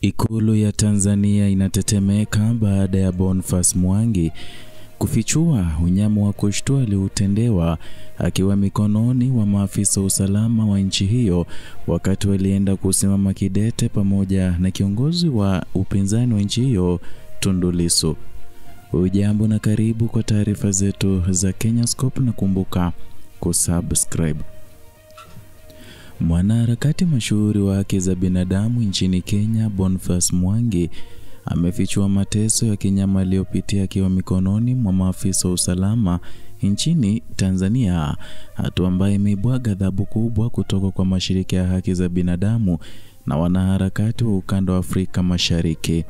Ikulu ya Tanzania inatetemeka baada ya Boniface Mwangi kufichua unyama wa kushtua aliotendewa akiwa mikononi wa maafisa usalama wa nchi hiyo wakati walienda kusimama kidete pamoja na kiongozi wa upinzani wa nchi hiyo Tundu Lissu. Ujambo na karibu kwa taarifa zetu za Kenyascope, na kumbuka kusubscribe. Mwanaharakati mashuhuri wa haki za binadamu nchini Kenya Boniface Mwangi amefichua mateso ya kinyama aliyopitia akiwa mikononi mwa maafisa wa usalama nchini Tanzania, hatua ambayo imeibua ghadhabu kubwa kutoka kwa mashirika ya haki za binadamu na wanaharakati wa ukanda wa Afrika Mashariki.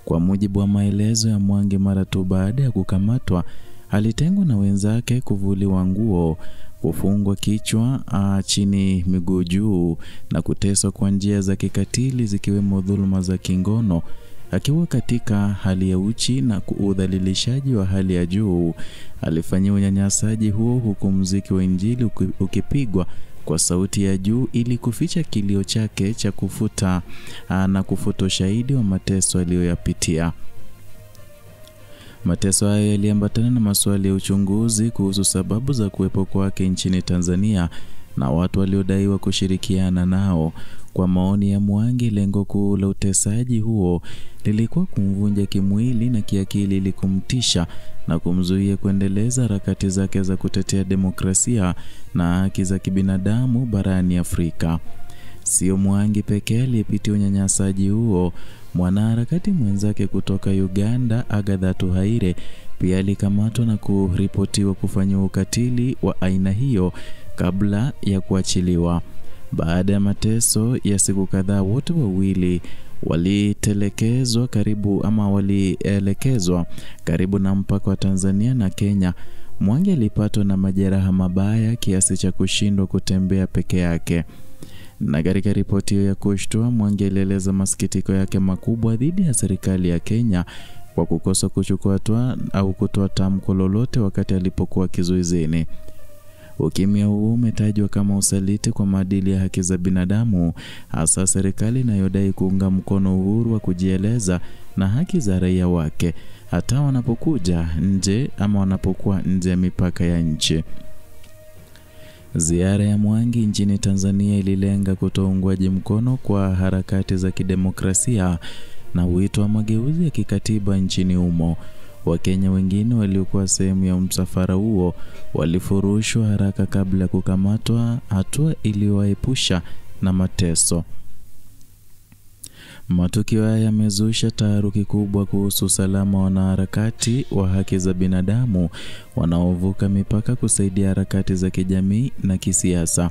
Kwa mujibu wa maelezo ya Mwangi, mara tu baada ya kukamatwa alitengwa na wenzake, kuvuliwa nguo, kufungwa kichwa chini miguu juu na kuteswa kwa njia za kikatili zikiwemo dhuluma za kingono. Akiwa katika hali ya uchi na udhalilishaji wa hali ya juu, alifanyia unyanyasaji huo huku muziki wa Injili ukipigwa kwa sauti ya juu ili kuficha kilio chake cha kufuta ushahidi wa mateso aliyoyapitia. Mateso hayo yaliambatana na maswali ya uchunguzi kuhusu sababu za kuwepo kwake nchini Tanzania na watu waliodaiwa kushirikiana nao. Kwa maoni ya Mwangi, lengo kuu la utesaji huo lilikuwa kumvunja kimwili na kiakili ili kumtisha na kumzuia kuendeleza harakati zake za kutetea demokrasia na haki za kibinadamu barani Afrika. Sio Mwangi pekee aliyepitia unyanyasaji huo. Mwanaharakati mwenzake kutoka Uganda Agatha Tuhaire pia alikamatwa na kuripotiwa kufanywa ukatili wa aina hiyo kabla ya kuachiliwa. Baada ya mateso ya siku kadhaa, wote wawili walielekezwa karibu na mpaka wa Tanzania na Kenya. Mwangi alipatwa na majeraha mabaya kiasi cha kushindwa kutembea peke yake. Na katika ripoti hiyo ya kushtua, Mwangi alieleza masikitiko yake makubwa dhidi ya serikali ya Kenya kwa kukosa kuchukua hatua au kutoa tamko lolote wakati alipokuwa kizuizini. Ukimya huu umetajwa kama usaliti kwa maadili ya haki za binadamu, hasa serikali inayodai kuunga mkono uhuru wa kujieleza na haki za raia wake, hata wanapokuja nje ama wanapokuwa nje ya mipaka ya nchi. Ziara ya Mwangi nchini Tanzania ililenga kutoa uungwaji mkono kwa harakati za kidemokrasia na wito wa mageuzi ya kikatiba nchini humo. Wakenya wengine waliokuwa sehemu ya msafara huo walifurushwa haraka kabla ya kukamatwa, hatua iliyowaepusha na mateso. Matukio haya yamezusha taharuki kubwa kuhusu usalama wa wanaharakati wa haki za binadamu wanaovuka mipaka kusaidia harakati za kijamii na kisiasa.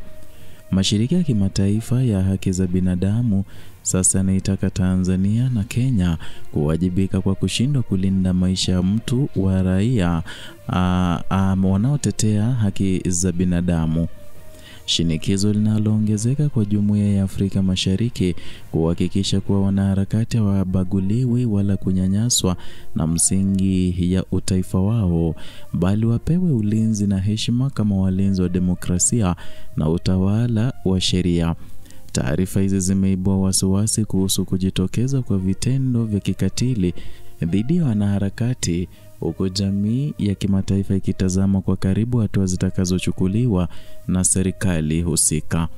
Mashirika ya kimataifa ya haki za binadamu sasa yanaitaka Tanzania na Kenya kuwajibika kwa kushindwa kulinda maisha ya mtu wa raia wanaotetea haki za binadamu. Shinikizo linaloongezeka kwa Jumuiya ya Afrika Mashariki kuhakikisha kuwa wanaharakati hawabaguliwi wala kunyanyaswa na msingi ya utaifa wao, bali wapewe ulinzi na heshima kama walinzi wa demokrasia na utawala wa sheria. Taarifa hizi zimeibua wasiwasi kuhusu kujitokeza kwa vitendo vya kikatili dhidi ya wanaharakati, huku jamii ya kimataifa ikitazama kwa karibu hatua zitakazochukuliwa na serikali husika.